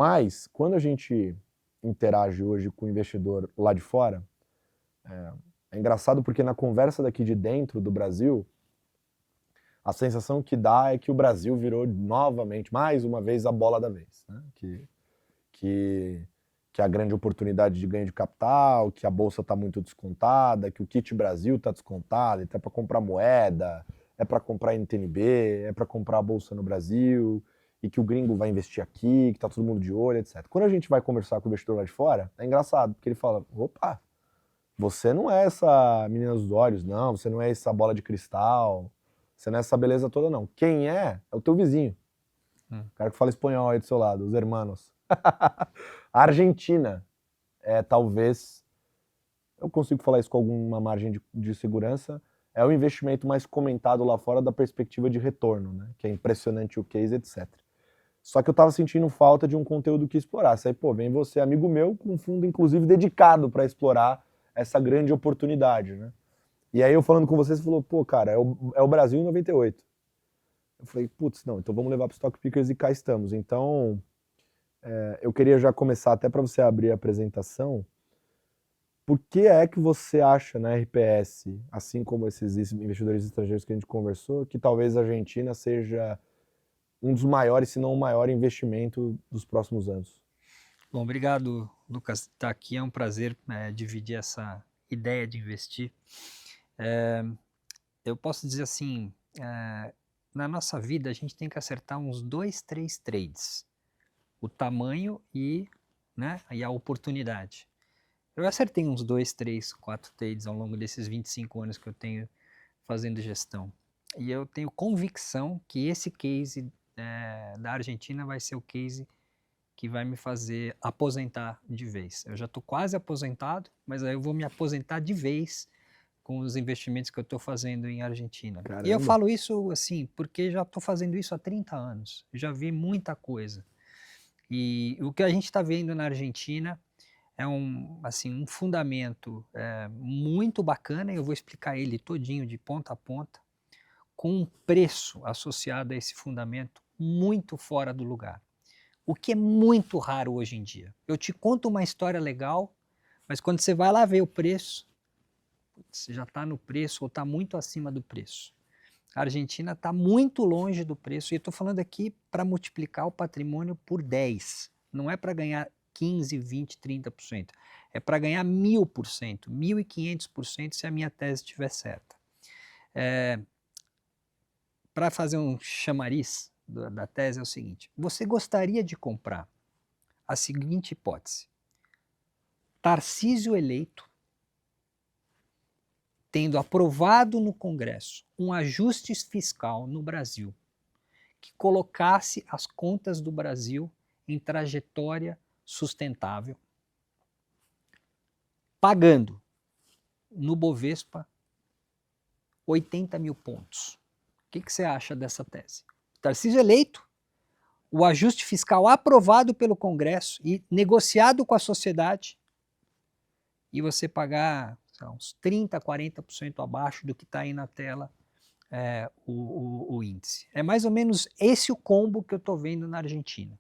Mas, quando a gente interage hoje com o investidor lá de fora, é engraçado porque na conversa daqui de dentro do Brasil, a sensação que dá é que o Brasil virou novamente, mais uma vez, a bola da vez. Né? Que a grande oportunidade de ganho de capital, que a bolsa está muito descontada, que o kit Brasil está descontado, então é para comprar moeda, é para comprar NTNB, é para comprar a bolsa no Brasil, e que o gringo vai investir aqui, que está todo mundo de olho, etc. Quando a gente vai conversar com o investidor lá de fora, é engraçado, porque ele fala, opa, você não é essa menina dos olhos, não, você não é essa bola de cristal, você não é essa beleza toda, não. Quem é o teu vizinho. O cara que fala espanhol aí do seu lado, os hermanos. A Argentina é talvez, eu consigo falar isso com alguma margem de segurança, é o investimento mais comentado lá fora da perspectiva de retorno, né? Que é impressionante o case, etc. Só que eu tava sentindo falta de um conteúdo que explorasse. Aí, pô, vem você, amigo meu, com um fundo inclusive dedicado para explorar essa grande oportunidade, né? E aí eu falando com você falou, pô, cara, é o Brasil em 98. Eu falei, putz, não, então vamos levar para Stock Pickers e cá estamos. Então, eu queria já começar, até para você abrir a apresentação, por que é que você acha na RPS, assim como esses investidores estrangeiros que a gente conversou, que talvez a Argentina seja um dos maiores, se não o maior investimento dos próximos anos? Bom, obrigado, Lucas. Estar aqui é um prazer dividir essa ideia de investir. Eu posso dizer assim, na nossa vida a gente tem que acertar uns 2, 3 trades. O tamanho e a oportunidade. Eu acertei uns 2, 3, 4 trades ao longo desses 25 anos que eu tenho fazendo gestão. E eu tenho convicção que esse case da Argentina vai ser o case que vai me fazer aposentar de vez. Eu já estou quase aposentado, mas aí eu vou me aposentar de vez com os investimentos que eu estou fazendo em Argentina. E eu Caramba. falo isso assim, porque já estou fazendo isso há 30 anos, já vi muita coisa. E o que a gente está vendo na Argentina é um fundamento muito bacana, e eu vou explicar ele todinho, de ponta a ponta, com um preço associado a esse fundamento muito fora do lugar. O que é muito raro hoje em dia. Eu te conto uma história legal, mas quando você vai lá ver o preço, você já está no preço ou está muito acima do preço. A Argentina está muito longe do preço, e eu estou falando aqui para multiplicar o patrimônio por 10. Não é para ganhar 15, 20, 30%. É para ganhar 1000%, 1500% se a minha tese estiver certa. Para fazer um chamariz da tese é o seguinte: você gostaria de comprar a seguinte hipótese: Tarcísio eleito, tendo aprovado no Congresso um ajuste fiscal no Brasil que colocasse as contas do Brasil em trajetória sustentável, pagando no Bovespa 80 mil pontos. O que você acha dessa tese? Tarcísio eleito, o ajuste fiscal aprovado pelo Congresso e negociado com a sociedade, e você pagar uns 30%, 40% abaixo do que está aí na tela o índice. É mais ou menos esse o combo que eu estou vendo na Argentina.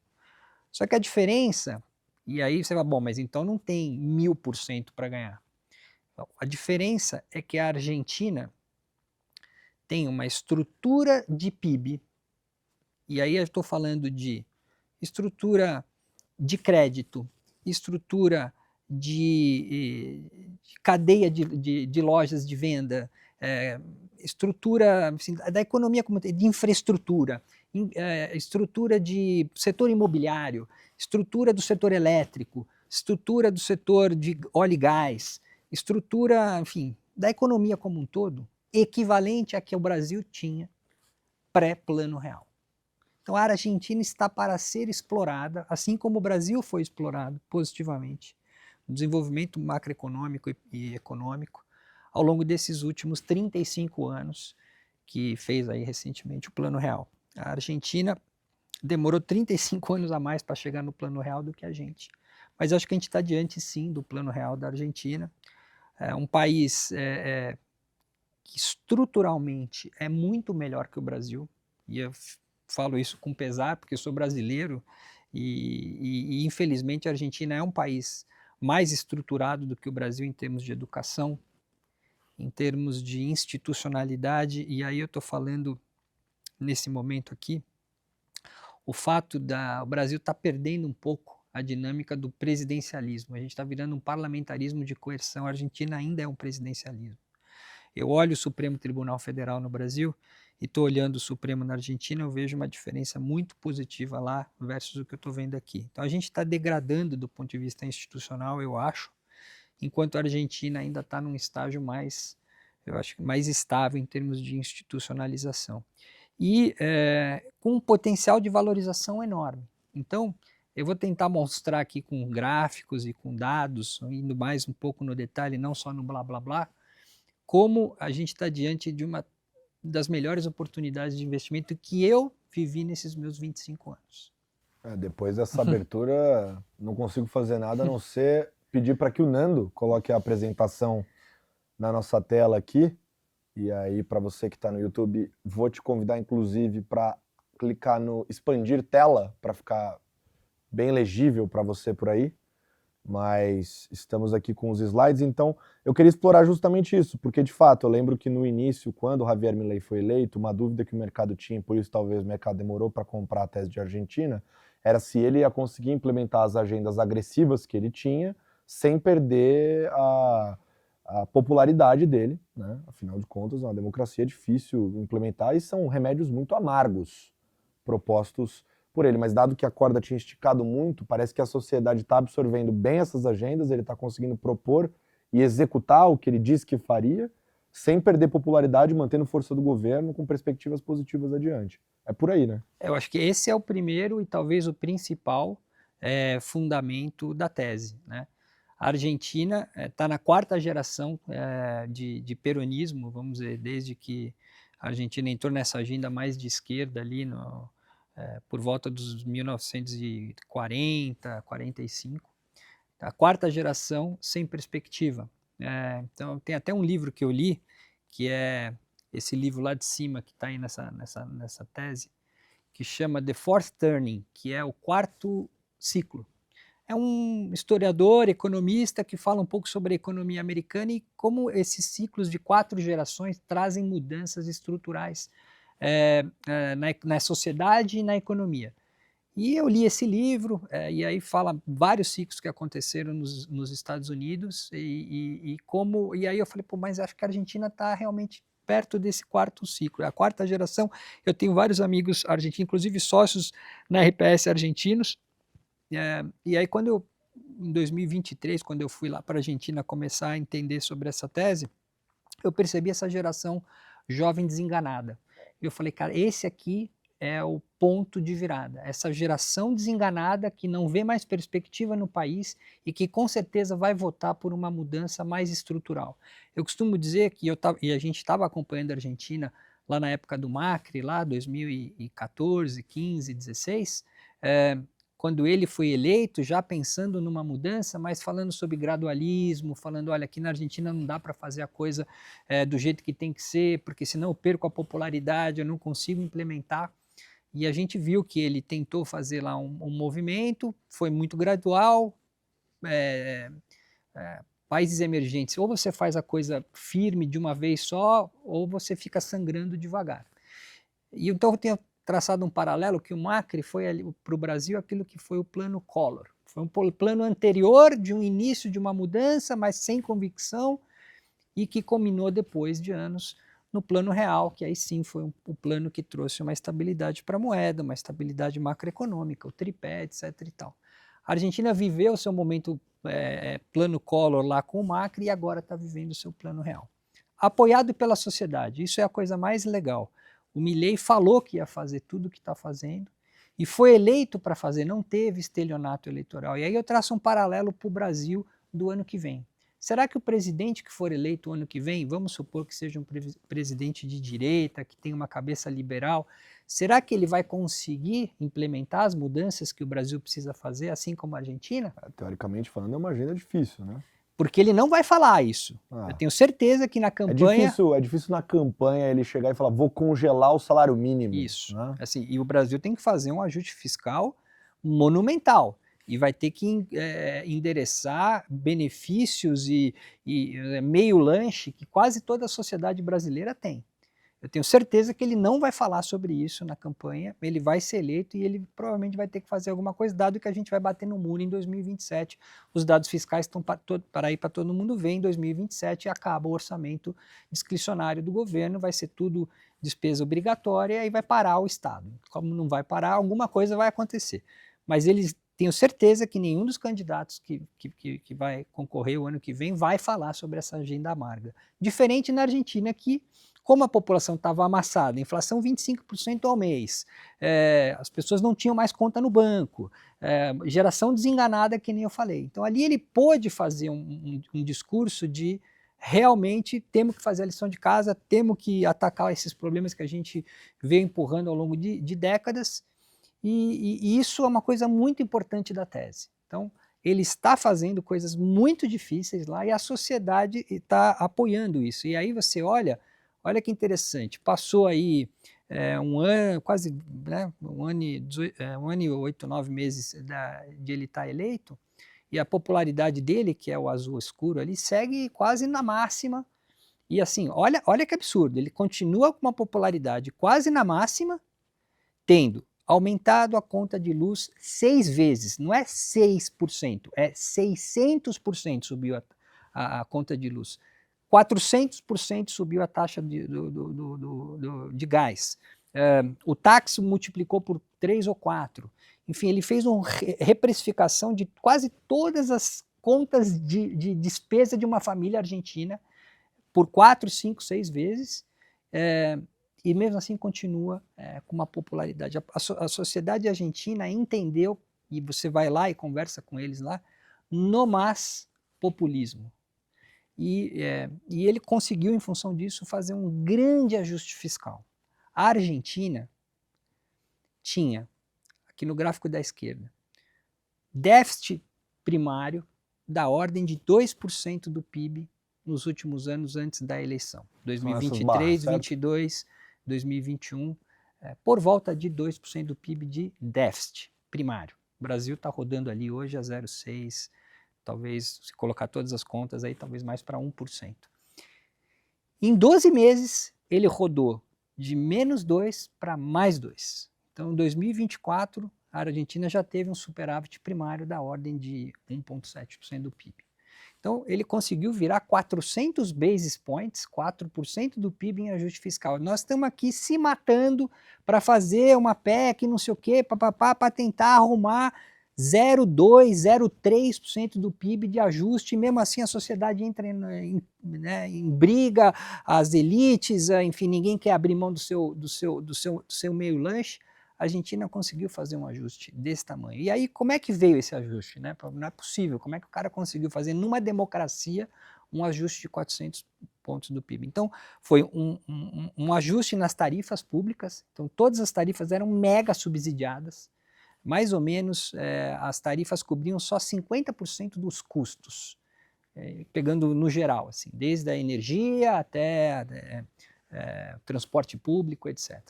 Só que a diferença, e aí você vai, bom, mas então não tem 1000% para ganhar. Então, a diferença é que a Argentina tem uma estrutura de PIB, e aí eu estou falando de estrutura de crédito, estrutura de cadeia de lojas de venda, estrutura assim, da economia como de infraestrutura, estrutura de setor imobiliário, estrutura do setor elétrico, estrutura do setor de óleo e gás, estrutura, enfim, da economia como um todo, equivalente a que o Brasil tinha pré-Plano Real. Então a Argentina está para ser explorada, assim como o Brasil foi explorado positivamente, no desenvolvimento macroeconômico e econômico, ao longo desses últimos 35 anos, que fez aí recentemente o Plano Real. A Argentina demorou 35 anos a mais para chegar no Plano Real do que a gente. Mas acho que a gente está diante, sim, do Plano Real da Argentina. É um país que estruturalmente é muito melhor que o Brasil, e eu falo isso com pesar, porque eu sou brasileiro, E infelizmente a Argentina é um país mais estruturado do que o Brasil em termos de educação, em termos de institucionalidade, e aí eu estou falando nesse momento aqui, o fato o Brasil está perdendo um pouco a dinâmica do presidencialismo, a gente está virando um parlamentarismo de coerção, a Argentina ainda é um presidencialismo. Eu olho o Supremo Tribunal Federal no Brasil e estou olhando o Supremo na Argentina, eu vejo uma diferença muito positiva lá versus o que eu estou vendo aqui. Então a gente está degradando do ponto de vista institucional, eu acho, enquanto a Argentina ainda está num estágio mais, eu acho, mais estável em termos de institucionalização. E com um potencial de valorização enorme. Então, eu vou tentar mostrar aqui com gráficos e com dados, indo mais um pouco no detalhe, não só no blá blá blá, como a gente está diante de uma das melhores oportunidades de investimento que eu vivi nesses meus 25 anos. Depois dessa abertura, não consigo fazer nada a não ser pedir para que o Nando coloque a apresentação na nossa tela aqui. E aí, para você que está no YouTube, vou te convidar, inclusive, para clicar no expandir tela, para ficar bem legível para você por aí. Mas estamos aqui com os slides, então eu queria explorar justamente isso, porque de fato eu lembro que no início, quando o Javier Milei foi eleito, uma dúvida que o mercado tinha, por isso talvez o mercado demorou para comprar a tese de Argentina, era se ele ia conseguir implementar as agendas agressivas que ele tinha, sem perder a popularidade dele, né? Afinal de contas, uma democracia é difícil implementar e são remédios muito amargos propostos por ele, mas dado que a corda tinha esticado muito, parece que a sociedade está absorvendo bem essas agendas, ele está conseguindo propor e executar o que ele disse que faria, sem perder popularidade, mantendo força do governo, com perspectivas positivas adiante. É por aí, né? Eu acho que esse é o primeiro e talvez o principal fundamento da tese, né? A Argentina está na quarta geração de peronismo, vamos dizer, desde que a Argentina entrou nessa agenda mais de esquerda ali por volta dos 1940, 45. A quarta geração sem perspectiva. Então, tem até um livro que eu li, que é esse livro lá de cima, que está aí nessa tese, que chama The Fourth Turning, que é o quarto ciclo. É um historiador, economista, que fala um pouco sobre a economia americana e como esses ciclos de 4 gerações trazem mudanças estruturais na sociedade e na economia. E eu li esse livro, e aí fala vários ciclos que aconteceram nos Estados Unidos, e aí eu falei, pô, mas acho que a Argentina está realmente perto desse quarto ciclo, é a quarta geração. Eu tenho vários amigos argentinos, inclusive sócios na RPS argentinos, e aí em 2023, quando eu fui lá para a Argentina começar a entender sobre essa tese, eu percebi essa geração jovem desenganada. Eu falei, cara, esse aqui é o ponto de virada. Essa geração desenganada que não vê mais perspectiva no país e que com certeza vai votar por uma mudança mais estrutural. Eu costumo dizer que a gente estava acompanhando a Argentina lá na época do Macri, lá 2014, 15, 16, quando ele foi eleito, já pensando numa mudança, mas falando sobre gradualismo, falando, olha, aqui na Argentina não dá para fazer a coisa do jeito que tem que ser, porque senão eu perco a popularidade, eu não consigo implementar. E a gente viu que ele tentou fazer lá um movimento, foi muito gradual, países emergentes, ou você faz a coisa firme de uma vez só, ou você fica sangrando devagar. E então eu tenho traçado um paralelo que o Macri foi para o Brasil aquilo que foi o plano Collor. Foi um plano anterior de um início de uma mudança, mas sem convicção, e que culminou depois de anos no plano real, que aí sim foi o plano que trouxe uma estabilidade para a moeda, uma estabilidade macroeconômica, o tripé, etc. e tal. A Argentina viveu o seu momento plano Collor lá com o Macri e agora está vivendo o seu plano real. Apoiado pela sociedade, isso é a coisa mais legal. O Milei falou que ia fazer tudo o que está fazendo e foi eleito para fazer, não teve estelionato eleitoral. E aí eu traço um paralelo para o Brasil do ano que vem. Será que o presidente que for eleito o ano que vem, vamos supor que seja um presidente de direita, que tem uma cabeça liberal, será que ele vai conseguir implementar as mudanças que o Brasil precisa fazer, assim como a Argentina? Teoricamente falando, é uma agenda difícil, né? Porque ele não vai falar isso. Eu tenho certeza que na campanha... É difícil na campanha ele chegar e falar, vou congelar o salário mínimo. Isso. Né? Assim, e o Brasil tem que fazer um ajuste fiscal monumental. E vai ter que endereçar benefícios e meio lanche que quase toda a sociedade brasileira tem. Eu tenho certeza que ele não vai falar sobre isso na campanha, ele vai ser eleito e ele provavelmente vai ter que fazer alguma coisa, dado que a gente vai bater no muro em 2027. Os dados fiscais estão para ir para todo mundo ver, em 2027 acaba o orçamento discricionário do governo, vai ser tudo despesa obrigatória e vai parar o Estado. Como não vai parar, alguma coisa vai acontecer. Mas eles tenho certeza que nenhum dos candidatos que vai concorrer o ano que vem vai falar sobre essa agenda amarga. Diferente na Argentina, que como a população estava amassada, inflação 25% ao mês, as pessoas não tinham mais conta no banco, geração desenganada, que nem eu falei. Então ali ele pôde fazer um discurso de realmente temos que fazer a lição de casa, temos que atacar esses problemas que a gente veio empurrando ao longo de décadas, e isso é uma coisa muito importante da tese. Então, ele está fazendo coisas muito difíceis lá e a sociedade está apoiando isso. E aí você olha que interessante, passou aí um ano, quase um ano e 8, 9 meses de ele estar eleito, e a popularidade dele, que é o azul escuro ali, segue quase na máxima. E assim, olha que absurdo, ele continua com uma popularidade quase na máxima, tendo aumentado a conta de luz 6 vezes, não é 6%, é 600% subiu a conta de luz. 400% subiu a taxa de gás. O táxi multiplicou por 3 ou 4. Enfim, ele fez uma reprecificação de quase todas as contas de despesa de uma família argentina por 4, 5, 6 vezes. E mesmo assim continua com uma popularidade. A sociedade argentina entendeu, e você vai lá e conversa com eles lá, no mais populismo. E ele conseguiu, em função disso, fazer um grande ajuste fiscal. A Argentina tinha, aqui no gráfico da esquerda, déficit primário da ordem de 2% do PIB nos últimos anos antes da eleição. 2023, 2022... 2021, por volta de 2% do PIB de déficit primário. O Brasil está rodando ali hoje a 0,6%, talvez, se colocar todas as contas, aí talvez mais para 1%. Em 12 meses, ele rodou de menos 2 para mais 2. Então, em 2024, a Argentina já teve um superávit primário da ordem de 1,7% do PIB. Então, ele conseguiu virar 400 basis points, 4% do PIB em ajuste fiscal. Nós estamos aqui se matando para fazer uma PEC, não sei o quê, para tentar arrumar 0,2%, 0,3% do PIB de ajuste, e mesmo assim a sociedade entra em briga, as elites, enfim, ninguém quer abrir mão do seu meio lanche. A Argentina conseguiu fazer um ajuste desse tamanho. E aí, como é que veio esse ajuste? Né? Não é possível. Como é que o cara conseguiu fazer, numa democracia, um ajuste de 400 pontos do PIB? Então, foi um ajuste nas tarifas públicas. Então, todas as tarifas eram mega subsidiadas. Mais ou menos, as tarifas cobriam só 50% dos custos, pegando no geral, assim, desde a energia até transporte público, etc.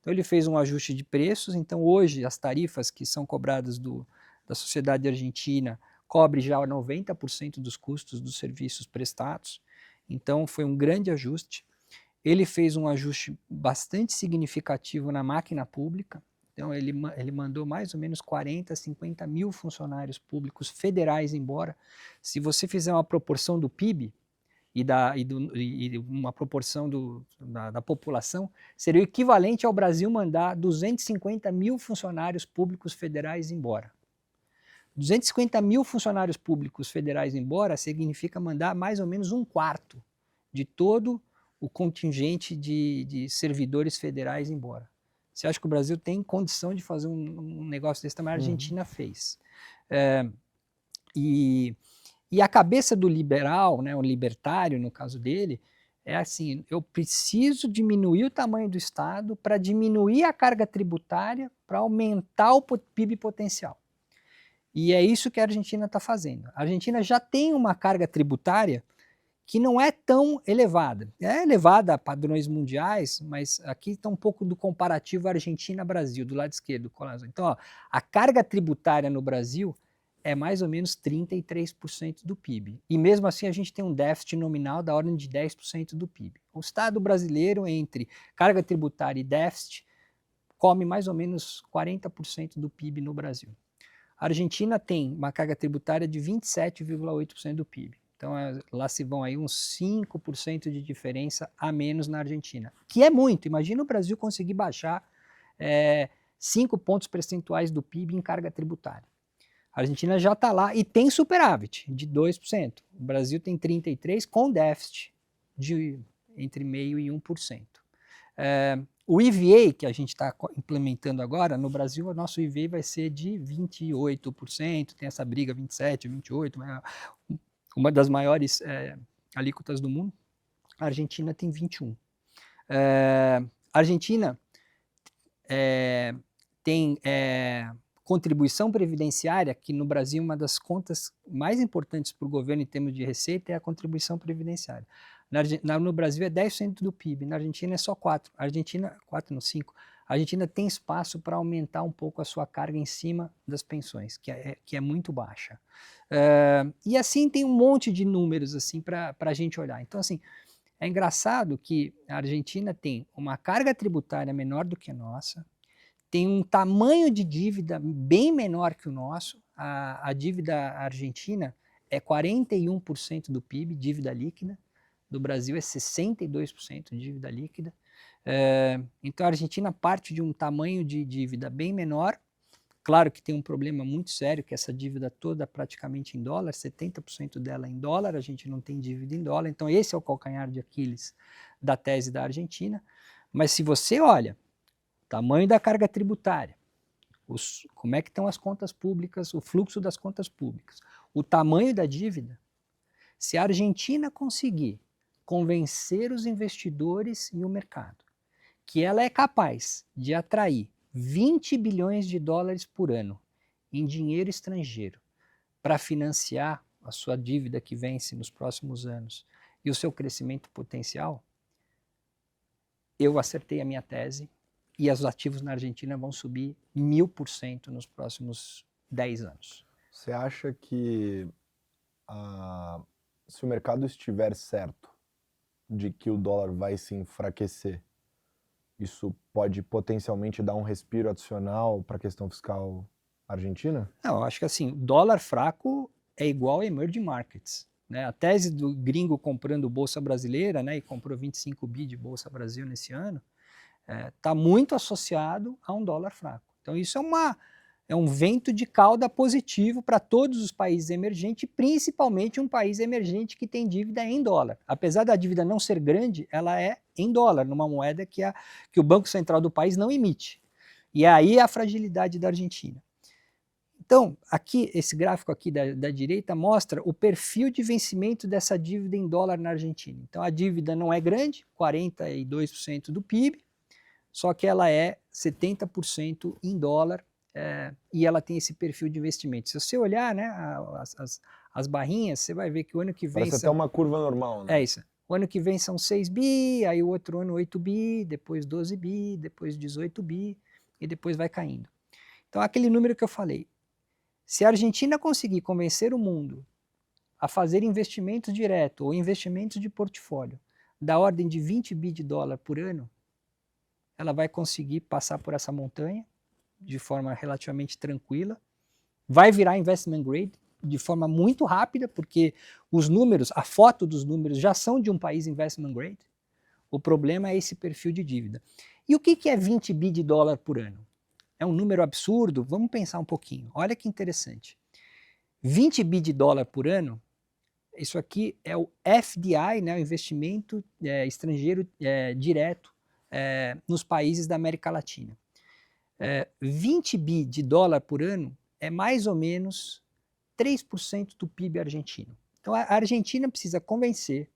Então ele fez um ajuste de preços, então hoje as tarifas que são cobradas da sociedade argentina cobre já 90% dos custos dos serviços prestados, então foi um grande ajuste. Ele fez um ajuste bastante significativo na máquina pública, então ele mandou mais ou menos 40, 50 mil funcionários públicos federais embora. Se você fizer uma proporção do PIB, e uma proporção da população, seria o equivalente ao Brasil mandar 250 mil funcionários públicos federais embora. 250 mil funcionários públicos federais embora significa mandar mais ou menos 1/4 de todo o contingente de servidores federais embora. Você acha que o Brasil tem condição de fazer um negócio desse tamanho? A Argentina fez. E a cabeça do liberal, né, o libertário, no caso dele, é assim, eu preciso diminuir o tamanho do Estado para diminuir a carga tributária, para aumentar o PIB potencial. E é isso que a Argentina está fazendo. A Argentina já tem uma carga tributária que não é tão elevada. É elevada a padrões mundiais, mas aqui está um pouco do comparativo Argentina-Brasil, do lado esquerdo. Então, ó, a carga tributária no Brasil é mais ou menos 33% do PIB. E mesmo assim a gente tem um déficit nominal da ordem de 10% do PIB. O Estado brasileiro, entre carga tributária e déficit, come mais ou menos 40% do PIB no Brasil. A Argentina tem uma carga tributária de 27,8% do PIB. Então, lá se vão aí uns 5% de diferença a menos na Argentina, que é muito. Imagina o Brasil conseguir baixar 5 pontos percentuais do PIB em carga tributária. A Argentina já está lá e tem superávit de 2%. O Brasil tem 33% com déficit de entre 0,5% e 1%. O IVA que a gente está implementando agora, no Brasil, o nosso IVA vai ser de 28%, tem essa briga 27%, 28%, uma das maiores alíquotas do mundo. A Argentina tem 21%. A Argentina tem contribuição previdenciária, que no Brasil uma das contas mais importantes para o governo em termos de receita é a contribuição previdenciária. No Brasil é 10% do PIB, na Argentina é só 4%. A Argentina, 4 não 5%. A Argentina tem espaço para aumentar um pouco a sua carga em cima das pensões, que é muito baixa. E assim tem um monte de números assim, para a gente olhar. Então, assim, é engraçado que a Argentina tem uma carga tributária menor do que a nossa, tem um tamanho de dívida bem menor que o nosso. A dívida argentina é 41% do PIB, dívida líquida. Do Brasil é 62% de dívida líquida. Então a Argentina parte de um tamanho de dívida bem menor. Claro que tem um problema muito sério, que essa dívida toda praticamente em dólar, 70% dela em dólar, a gente não tem dívida em dólar. Então esse é o calcanhar de Aquiles da tese da Argentina. Mas se você olha tamanho da carga tributária, como é que estão as contas públicas, o fluxo das contas públicas, o tamanho da dívida, se a Argentina conseguir convencer os investidores e o mercado que ela é capaz de atrair 20 bilhões de dólares por ano em dinheiro estrangeiro para financiar a sua dívida que vence nos próximos anos e o seu crescimento potencial, eu acertei a minha tese. E os ativos na Argentina vão subir 1000% nos próximos 10 anos. Você acha que se o mercado estiver certo de que o dólar vai se enfraquecer, isso pode potencialmente dar um respiro adicional para a questão fiscal argentina? Não, eu acho que assim, dólar fraco é igual a emerging markets. Né? A tese do gringo comprando bolsa brasileira, né, e comprou 25 bi de bolsa Brasil nesse ano, está muito associado a um dólar fraco. Então isso é um vento de cauda positivo para todos os países emergentes, principalmente um país emergente que tem dívida em dólar. Apesar da dívida não ser grande, ela é em dólar, numa moeda que o Banco Central do país não emite. E aí a fragilidade da Argentina. Então, aqui, esse gráfico aqui da direita mostra o perfil de vencimento dessa dívida em dólar na Argentina. Então a dívida não é grande, 42% do PIB, só que ela é 70% em dólar e ela tem esse perfil de investimento. Se você olhar, né, as barrinhas, você vai ver que o ano que vem... Parece até uma curva normal, né? É isso. O ano que vem são 6 bi, aí o outro ano 8 bi, depois 12 bi, depois 18 bi e depois vai caindo. Então aquele número que eu falei, se a Argentina conseguir convencer o mundo a fazer investimentos direto ou investimentos de portfólio da ordem de 20 bi de dólar por ano, ela vai conseguir passar por essa montanha de forma relativamente tranquila, vai virar investment grade de forma muito rápida, porque os números, a foto dos números já são de um país investment grade. O problema é esse perfil de dívida. E o que é 20 bi de dólar por ano? É um número absurdo? Vamos pensar um pouquinho. Olha que interessante. 20 bi de dólar por ano, isso aqui é o FDI, né, o investimento estrangeiro direto nos países da América Latina. 20 bi de dólar por ano é mais ou menos 3% do PIB argentino. Então a Argentina precisa convencer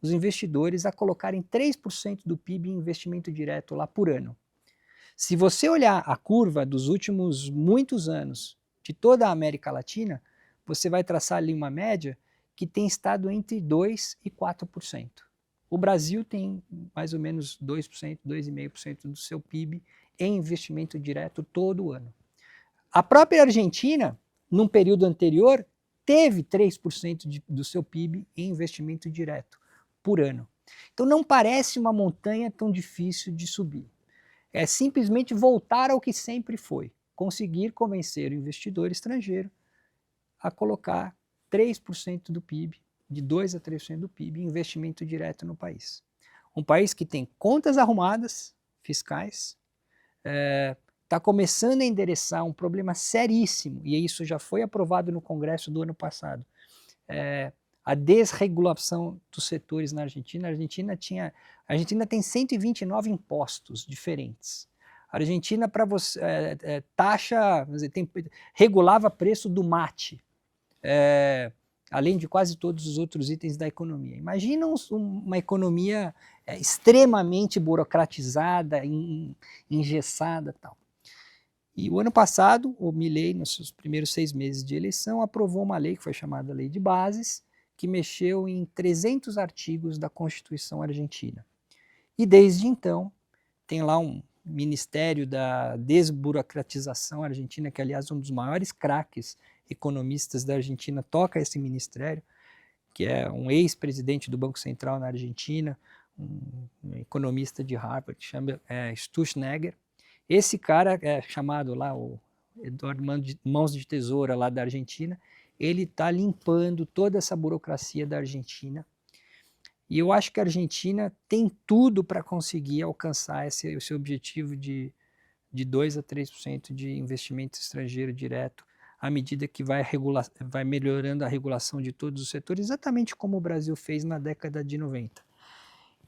os investidores a colocarem 3% do PIB em investimento direto lá por ano. Se você olhar a curva dos últimos muitos anos de toda a América Latina, você vai traçar ali uma média que tem estado entre 2% e 4%. O Brasil tem mais ou menos 2%, 2,5% do seu PIB em investimento direto todo ano. A própria Argentina, num período anterior, teve 3% do seu PIB em investimento direto por ano. Então não parece uma montanha tão difícil de subir. É simplesmente voltar ao que sempre foi, conseguir convencer o investidor estrangeiro a colocar 3% do PIB, de 2% a 3% do PIB em investimento direto no país. Um país que tem contas arrumadas, fiscais, está começando a endereçar um problema seríssimo, e isso já foi aprovado no Congresso do ano passado, a desregulação dos setores na Argentina. A Argentina tem 129 impostos diferentes. A Argentina, para você, taxa, regulava preço do mate, além de quase todos os outros itens da economia. Imagina uma economia extremamente burocratizada, engessada e tal. E o ano passado, o Milei, nos seus primeiros 6 meses de eleição, aprovou uma lei que foi chamada Lei de Bases, que mexeu em 300 artigos da Constituição Argentina. E desde então, tem lá um Ministério da Desburocratização Argentina, que aliás é um dos maiores craques economistas da Argentina, toca esse ministério, que é um ex-presidente do Banco Central na Argentina, um economista de Harvard, que chama Sturzenegger. Esse cara é chamado lá, o Eduardo Mãos de Tesoura lá da Argentina, ele está limpando toda essa burocracia da Argentina. E eu acho que a Argentina tem tudo para conseguir alcançar esse objetivo de 2% a 3% de investimento estrangeiro direto, à medida que vai melhorando a regulação de todos os setores, exatamente como o Brasil fez na década de 90.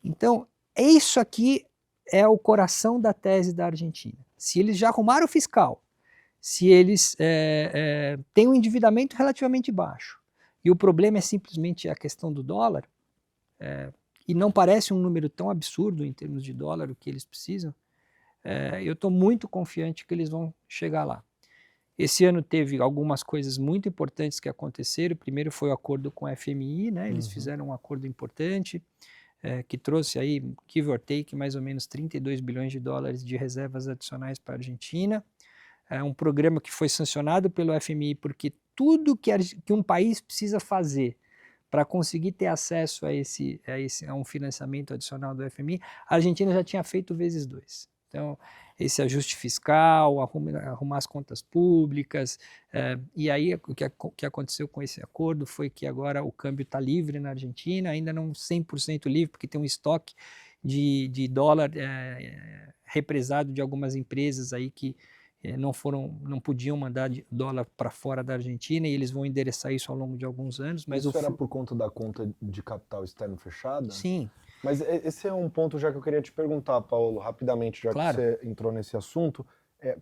Então, isso aqui é o coração da tese da Argentina. Se eles já arrumaram o fiscal, se eles têm um endividamento relativamente baixo, e o problema é simplesmente a questão do dólar, e não parece um número tão absurdo em termos de dólar o que eles precisam, eu estou muito confiante que eles vão chegar lá. Esse ano teve algumas coisas muito importantes que aconteceram. Primeiro foi o acordo com a FMI, né? Eles fizeram um acordo importante, que trouxe aí, give or take, mais ou menos 32 bilhões de dólares de reservas adicionais para a Argentina. É um programa que foi sancionado pelo FMI, porque tudo que um país precisa fazer para conseguir ter acesso a um financiamento adicional do FMI, a Argentina já tinha feito vezes 2. Então, esse ajuste fiscal, arrumar as contas públicas, e aí o que aconteceu com esse acordo foi que agora o câmbio está livre na Argentina, ainda não 100% livre, porque tem um estoque de dólar represado de algumas empresas aí que não podiam mandar dólar para fora da Argentina, e eles vão endereçar isso ao longo de alguns anos. Mas isso era por conta da conta de capital externo fechada? Sim. Mas esse é um ponto já que eu queria te perguntar, Paulo, rapidamente, já Claro. que você entrou nesse assunto.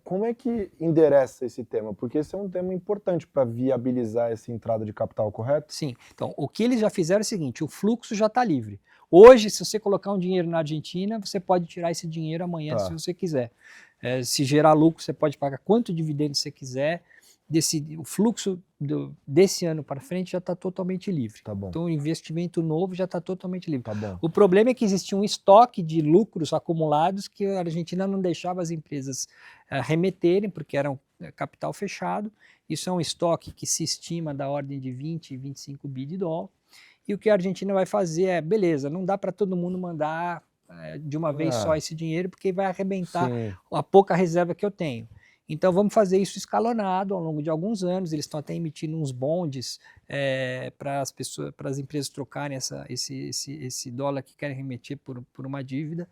Como é que endereça esse tema? Porque esse é um tema importante para viabilizar essa entrada de capital, correto? Sim. Então, o que eles já fizeram é o seguinte, o fluxo já está livre. Hoje, se você colocar um dinheiro na Argentina, você pode tirar esse dinheiro amanhã, se você quiser. Se gerar lucro, você pode pagar quanto dividendo você quiser. O fluxo desse ano para frente já está totalmente livre. Tá bom. Então o investimento novo já está totalmente livre. Tá bom. O problema é que existia um estoque de lucros acumulados que a Argentina não deixava as empresas remeterem, porque era um capital fechado. Isso é um estoque que se estima da ordem de 20 e 25 bi de dólar. E o que a Argentina vai fazer beleza, não dá para todo mundo mandar de uma vez só esse dinheiro, porque vai arrebentar a pouca reserva que eu tenho. Então vamos fazer isso escalonado ao longo de alguns anos. Eles estão até emitindo uns bondes para as empresas trocarem esse dólar que querem remeter por uma dívida.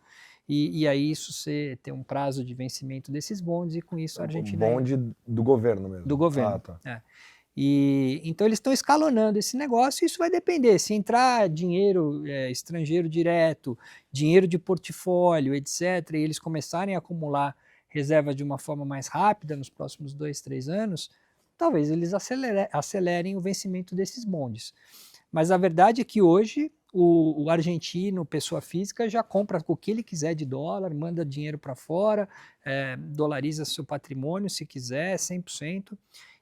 E aí isso você tem um prazo de vencimento desses bondes, e com isso a Argentina... Bonde do governo mesmo? Do governo. Então eles estão escalonando esse negócio, e isso vai depender. Se entrar dinheiro estrangeiro direto, dinheiro de portfólio, etc., e eles começarem a acumular reserva de uma forma mais rápida nos próximos 2, 3 anos, talvez eles acelerem o vencimento desses bondes. Mas a verdade é que hoje o argentino, pessoa física, já compra o que ele quiser de dólar, manda dinheiro para fora, dolariza seu patrimônio se quiser, 100%.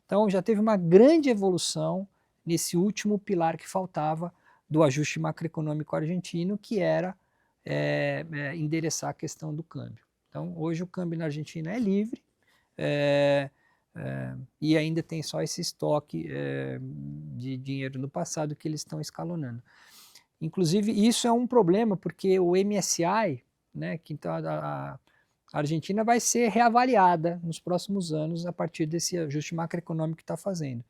Então já teve uma grande evolução nesse último pilar que faltava do ajuste macroeconômico argentino, que era endereçar a questão do câmbio. Então, hoje o câmbio na Argentina é livre, e ainda tem só esse estoque de dinheiro no passado que eles estão escalonando. Inclusive, isso é um problema, porque o MSI, né, que então a Argentina vai ser reavaliada nos próximos anos a partir desse ajuste macroeconômico que está fazendo.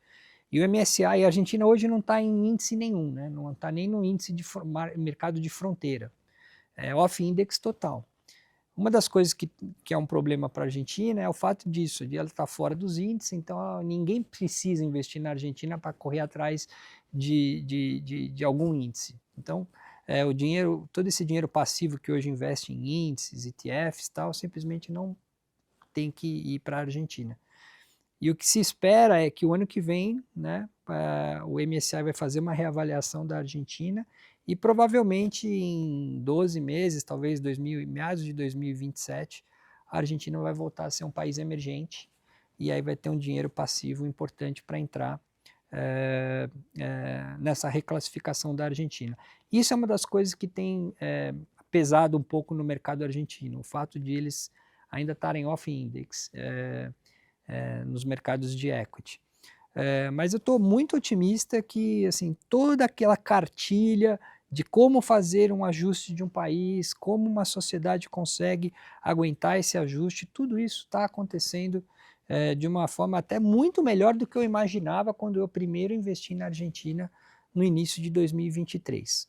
E o MSI, a Argentina hoje não está em índice nenhum, né, não está nem no índice de mercado de fronteira, é off-index total. Uma das coisas que é um problema para a Argentina é o fato disso, de ela estar fora dos índices, então ninguém precisa investir na Argentina para correr atrás de algum índice. Então, o dinheiro, todo esse dinheiro passivo que hoje investe em índices, ETFs e tal, simplesmente não tem que ir para a Argentina. E o que se espera é que o ano que vem, né, o MSCI vai fazer uma reavaliação da Argentina e provavelmente em 12 meses, talvez meados de 2027, a Argentina vai voltar a ser um país emergente e aí vai ter um dinheiro passivo importante para entrar nessa reclassificação da Argentina. Isso é uma das coisas que tem pesado um pouco no mercado argentino, o fato de eles ainda estarem off-index nos mercados de equity. Mas eu estou muito otimista que assim, toda aquela cartilha de como fazer um ajuste de um país, como uma sociedade consegue aguentar esse ajuste, tudo isso está acontecendo de uma forma até muito melhor do que eu imaginava quando eu primeiro investi na Argentina no início de 2023.